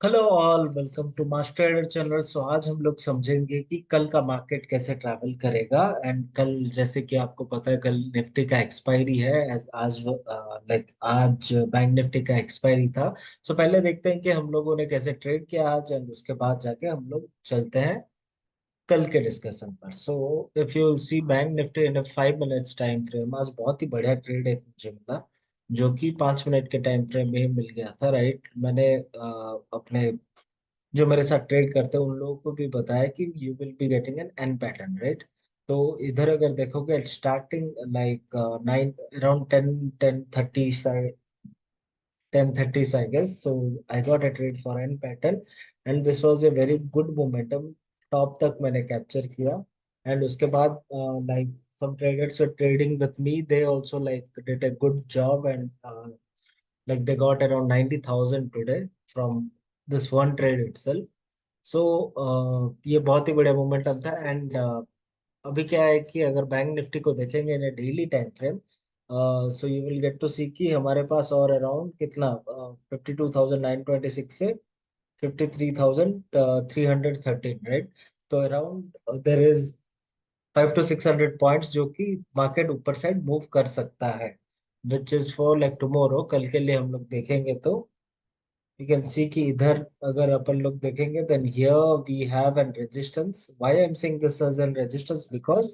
Hello all, welcome to master trader channel. So आज हम लोग समझेंगे कि कल का मार्केट कैसे ट्रैवल करेगा। एंड कल जैसे कि आपको पता है, कल निफ्टी का एक्सपायरी है। आज आज बैंक निफ्टी का एक्सपायरी था। सो पहले देखते हैं कि हम लोगों ने कैसे ट्रेड किया आज, एंड उसके बाद जाके हम लोग चलते हैं कल के डिस्कशन पर। So if you will see bank Nifty in 5 minutes time frame, आज बहुत ही बढ़िया ट्रेड एक मुझे मिला, जो कि 5 मिनट के टाइम फ्रेम में ही मिल गया था। राइट, मैंने अपने जो मेरे साथ ट्रेड करते हैं उन लोगों को भी बताया कि you will be getting an N pattern. Right, तो इधर अगर देखोगे starting like 9 around 10:30 10:30 I guess. So I got a trade for N pattern and this was a very good momentum. Top तक मैंने कैप्चर किया। एंड उसके बाद like some traders were trading with me, they also like did a good job, and like they got around 90,000 today from this one trade itself. सो ये बहुत ही बढ़िया momentum था। And अभी क्या है कि अगर बैंक निफ्टी को देखेंगे in daily time frame, so you will get to see कि हमारे पास और अराउंड कितना 52,926 से 53,313। राइट, तो around there is 500 to 600 points जो कि मार्केट ऊपर साइड मूव कर सकता है, which is for like tomorrow. कल के लिए हम लोग देखेंगे तो you can see कि इधर अगर अपन लोग देखेंगे then here we have an resistance. Why I'm saying this as an resistance? Because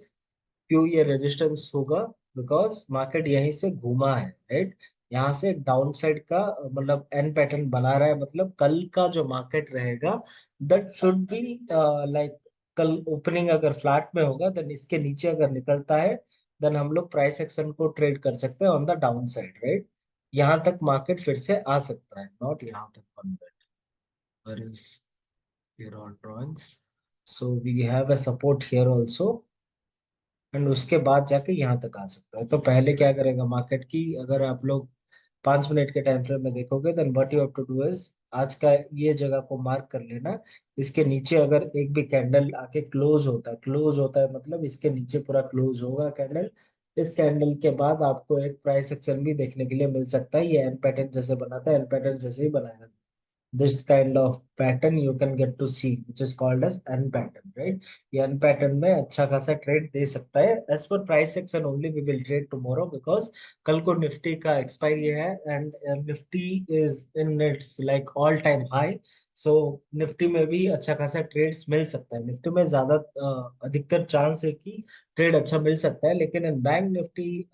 क्यों ये रेजिस्टेंस होगा? बिकॉज मार्केट यहीं से घूमा है। राइट, यहाँ से डाउन साइड का मतलब एन पैटर्न बना रहा है। मतलब कल का जो मार्केट रहेगा दैट शुड बी लाइक, कल ओपनिंग अगर फ्लैट में होगा देन इसके नीचे अगर निकलता है देन हम लोग प्राइस एक्शन को ट्रेड कर सकते हैं on the down side. Right, यहाँ तक मार्केट फिर से आ सकता है, नॉट यहाँ तक। Where is here all drawings? So we have a support here also, and उसके बाद जाके यहाँ तक आ सकता है। तो पहले क्या करेगा मार्केट की, अगर आप लोग 5 मिनट के टाइम फ्रेम में देखोगे then what you have to do is आज का ये जगह को मार्क कर लेना। इसके नीचे अगर एक भी कैंडल आके क्लोज होता है मतलब इसके नीचे पूरा क्लोज होगा कैंडल। इस कैंडल के बाद आपको एक प्राइस एक्शन भी देखने के लिए मिल सकता है। ये एन पैटर्न जैसे बना था, एन पैटर्न जैसे ही बनाया, this kind of pattern you can get to see, which is called as N pattern, right? ये N pattern में अच्छा खासा ट्रेड दे सकता है। As per price action only we will trade tomorrow because कल को निफ्टी का एक्सपायरी है and Nifty is in its like all time high. So Nifty में भी अच्छा खासा ट्रेड्स मिल सकता है। निफ्टी में ज्यादा अधिकतर चांस है कि ट्रेड अच्छा मिल सकता है, लेकिन in bank Nifty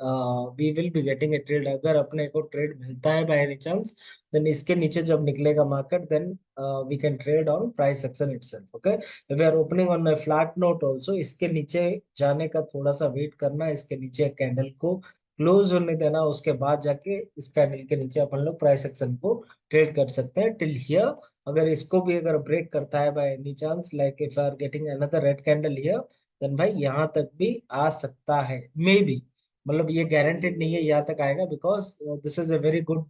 we will be getting a trade. अगर अपने को ट्रेड मिलता है बाय एनी चांस देन इसके नीचे जब निकलेगा market then we can trade on price action itself. Okay, we are opening on a flat note also. इसके नीचे जाने का थोड़ा सा वेट करना, इसके नीचे कैंडल को क्लोज होने देना, उसके बाद जाके इस कैंडल के नीचे अपन लोग प्राइस एक्शन को ट्रेड कर सकते हैं टिल हियर। अगर इसको भी अगर ब्रेक करता है by any chance, like if are getting another red candle here, then भाई यहाँ तक भी आ सकता है मे बी। मतलब ये गारंटेड नहीं है यहाँ तक आएगा, because this is a very good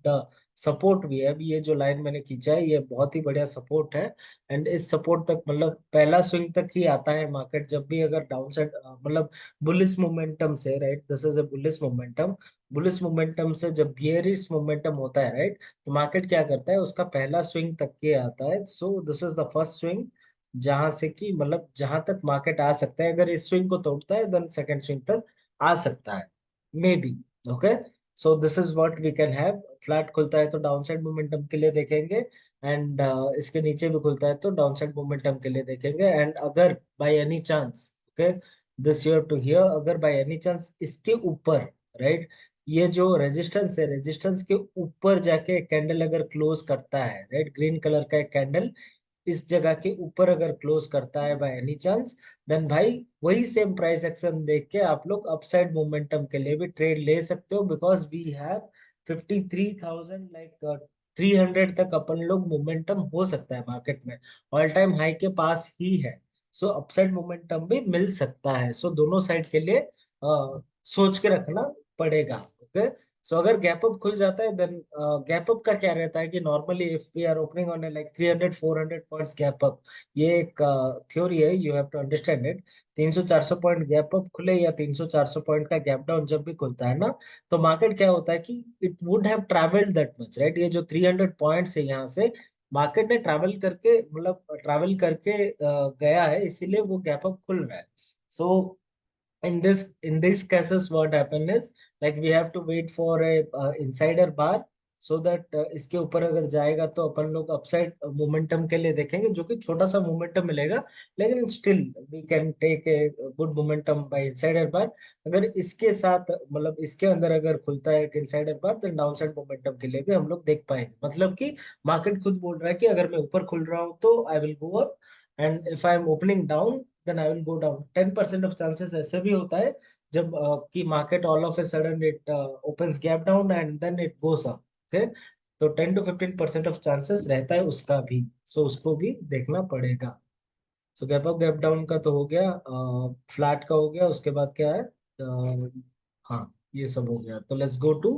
support भी है। अभी ये जो लाइन मैंने खींचा है ये बहुत ही बढ़िया सपोर्ट है। एंड इस सपोर्ट तक मतलब पहला स्विंग तक ही आता है मार्केट जब भी अगर डाउन साइड मतलब बुलिश मोमेंटम से। Right, this is a bullish momentum. Bullish momentum से जब बियरिश मोमेंटम होता है, राइट, तो मार्केट क्या करता है उसका पहला स्विंग तक के आता है। सो this is the first swing जहां से कि मतलब जहां तक मार्केट आ सकता है। अगर इस स्विंग को तोड़ता है देन सेकंड स्विंग तक आ सकता है maybe. Okay, so this is what we can have. Flat खुलता है तो डाउनसाइड मोमेंटम के लिए देखेंगे, एंड इसके नीचे भी खुलता है तो डाउनसाइड मोमेंटम के लिए देखेंगे। एंड अगर by any chance, okay, this year to here, अगर बाय एनी चांस इसके ऊपर, राइट, ये जो रेजिस्टेंस है रेजिस्टेंस के ऊपर जाके कैंडल अगर क्लोज करता है, राइट, ग्रीन कलर का एक कैंडल इस जगह के ऊपर अगर क्लोज करता है बाय एनी चांस, देन भाई वही सेम प्राइस एक्शन देख के आप लोग अपसाइड मोमेंटम के लिए भी ट्रेड ले सकते हो। बिकॉज वी हैव 53,000 लाइक 300 तक अपन लोग मोमेंटम हो सकता है मार्केट में, ऑल टाइम हाई के पास ही है। सो अपसाइड मोमेंटम भी मिल सकता है। सो दोनों साइड के लिए सोच के रखना पड़ेगा। ओके, सो अगर गैप अप खुल जाता है देन गैप अप का क्या रहता है कि normally if we are opening on like 300 400 points gap up, ये एक थ्योरी है, you have to understand it. 300 400 point gap up खुले या 300 400 पॉइंट का गैप डाउन जब भी खुलता है ना, तो मार्केट क्या होता है कि it would have travelled that much. Right, ये जो 300 पॉइंट्स है यहाँ से मार्केट ने ट्रैवल करके मतलब ट्रैवल करके गया है, इसीलिए वो गैप अप खुल रहा है। सो in this cases what happen is like we have to wait for a insider bar so that इसके ऊपर अगर जाएगा तो अपन लोग अपसाइड मोमेंटम के लिए देखेंगे, जो कि छोटा सा मोमेंटम मिलेगा, लेकिन still we can take a good momentum by insider bar. अगर इसके साथ मतलब इसके अंदर अगर खुलता है एक इनसाइडर बार, तो डाउन साइड मोमेंटम के लिए भी हम लोग देख पाएंगे। मतलब कि मार्केट खुद बोल रहा है कि अगर मैं ऊपर खुल रहा हूँ तो I will go up, and if I am opening down then I will go down. 10% of chances ऐसे भी होता है जब कि market all of a sudden it opens gap down and then it goes up. Okay, तो 10 to 15% of chances रहता है उसका भी, सो उसको भी देखना पड़ेगा। सो गैप अप गैप डाउन का तो हो गया, फ्लैट का हो गया, उसके बाद क्या है? हाँ, ये सब हो गया। तो let's go to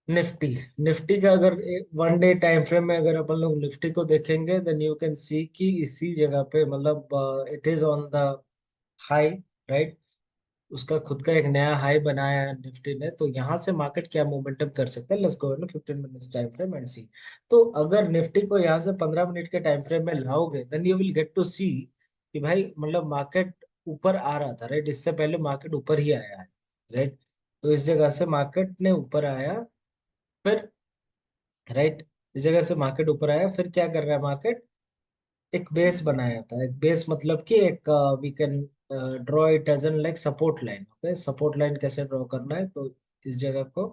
Nifty. Nifty का अगर 1 डे टाइम फ्रेम में अगर अपन लोग निफ्टी को देखेंगे, देन यू कैन सी कि इसी जगह पे मतलब it is on the high, right. उसका खुद का एक नया हाई बनाया है निफ्टी ने, तो यहाँ से मार्केट क्या मोमेंटम कर सकता है? Let's go in 15 minutes time frame and see. तो अगर निफ्टी को यहाँ से 15 मिनट के टाइम फ्रेम में लाओगे, then you will get to see कि भाई मतलब मार्केट ऊपर आ रहा था, राइट। इससे पहले मार्केट ऊपर ही आया है, राइट। तो इस जगह से मार्केट ने ऊपर आया, फिर राइट, इस जगह से मार्केट ऊपर आया, फिर क्या कर रहा है मार्केट? एक बेस बनाया था। एक बेस मतलब कि एक we can draw it as an like support line. Okay, support line कैसे ड्रॉ करना है? तो इस जगह को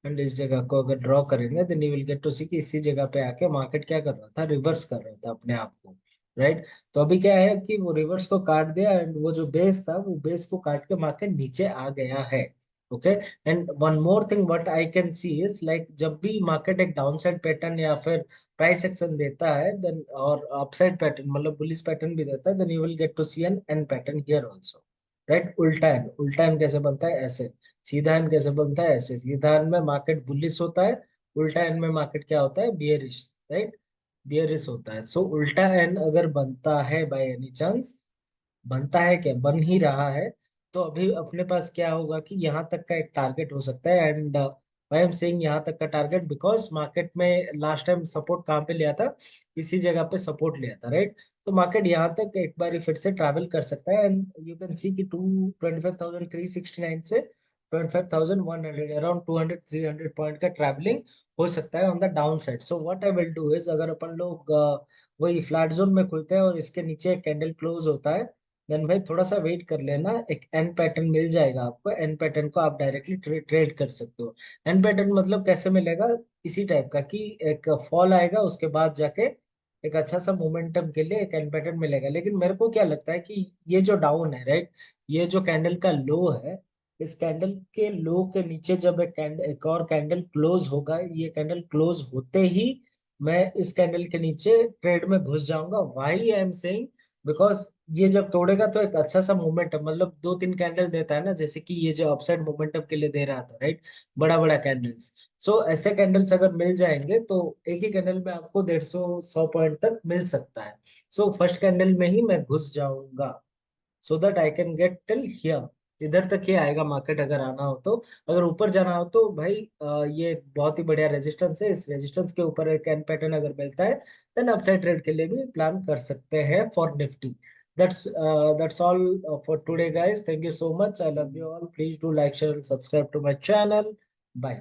एंड इस जगह को अगर ड्रॉ करेंगे, then you will get to see कि इसी जगह पे आके मार्केट क्या कर रहा था? रिवर्स कर रहा था अपने आप को, राइट। तो अभी क्या है कि वो रिवर्स को काट दिया, एंड वो जो बेस था वो बेस को काट के मार्केट नीचे आ गया है। Okay, and one more thing what I can see is like जब भी मार्केट एक डाउनसाइड पैटर्न या फिर प्राइस एक्शन देता है, देन और अपसाइड पैटर्न मतलब बुलिश पैटर्न भी देता है, then you will get to see an N pattern here also, right. उल्टा एन, उल्टा एन कैसे बनता है? ऐसे। सीधा एन कैसे बनता है? ऐसे। सीधा एन में मार्केट बुलिश होता है, उल्टा एन में मार्केट क्या होता है? Bearish, right. बियरिश होता है। सो उल्टा एन अगर बनता है बाय एनी चांस, बनता है क्या? बन ही रहा है। तो अभी अपने पास क्या होगा कि यहाँ तक का एक टारगेट हो सकता है, एंड आई एम सेइंग यहाँ तक का टारगेट बिकॉज मार्केट में लास्ट टाइम सपोर्ट कहाँ पे लिया था? इसी जगह पे सपोर्ट लिया था, राइट। तो मार्केट यहाँ तक एक बार फिर से ट्रैवल कर सकता है, एंड यू कैन सी कि 25,369 से 25,100 अराउंड 200-300 पॉइंट का ट्रैवलिंग हो सकता है on the down side. So what I will do is अगर अपन लोग वही फ्लैट जोन में खुलते हैं और इसके नीचे कैंडल क्लोज होता है, देन भाई थोड़ा सा वेट कर लेना, एक एन पैटर्न मिल जाएगा आपको। एन पैटर्न को आप डायरेक्टली ट्रेड कर सकते हो। एन पैटर्न मतलब कैसे मिलेगा? इसी टाइप का कि एक फॉल आएगा, उसके बाद जाके एक अच्छा सा मोमेंटम के लिए एक एन पैटर्न मिलेगा। लेकिन मेरे को क्या लगता है कि ये जो डाउन है, राइट, ये जो कैंडल का लो है, इस कैंडल के लो के नीचे जब एक और कैंडल क्लोज होगा, ये कैंडल क्लोज होते ही मैं इस कैंडल के नीचे ट्रेड में घुस जाऊंगा। Why I am saying because ये जब तोड़ेगा तो एक अच्छा सा मोमेंटम मतलब 2-3 कैंडल देता है ना, जैसे कि ये जो अपसाइड मोमेंटम के लिए दे रहा था, राइट, बड़ा बड़ा कैंडल्स। सो ऐसे कैंडल्स अगर मिल जाएंगे तो एक ही कैंडल में आपको 150-100 पॉइंट तक मिल सकता है। सो फर्स्ट कैंडल में ही मैं घुस जाऊंगा, so that I can get till here. इधर तक ही आएगा मार्केट अगर आना हो तो। अगर ऊपर जाना हो तो भाई ये एक बहुत ही बढ़िया रेजिस्टेंस है, इस रेजिस्टेंस के ऊपर एक कैन पैटर्न अगर मिलता है, देन अपसाइड ट्रेड के लिए भी प्लान कर सकते हैं for Nifty. that's all for today guys. Thank you so much. I love you all. Please do like, share and subscribe to my channel. Bye.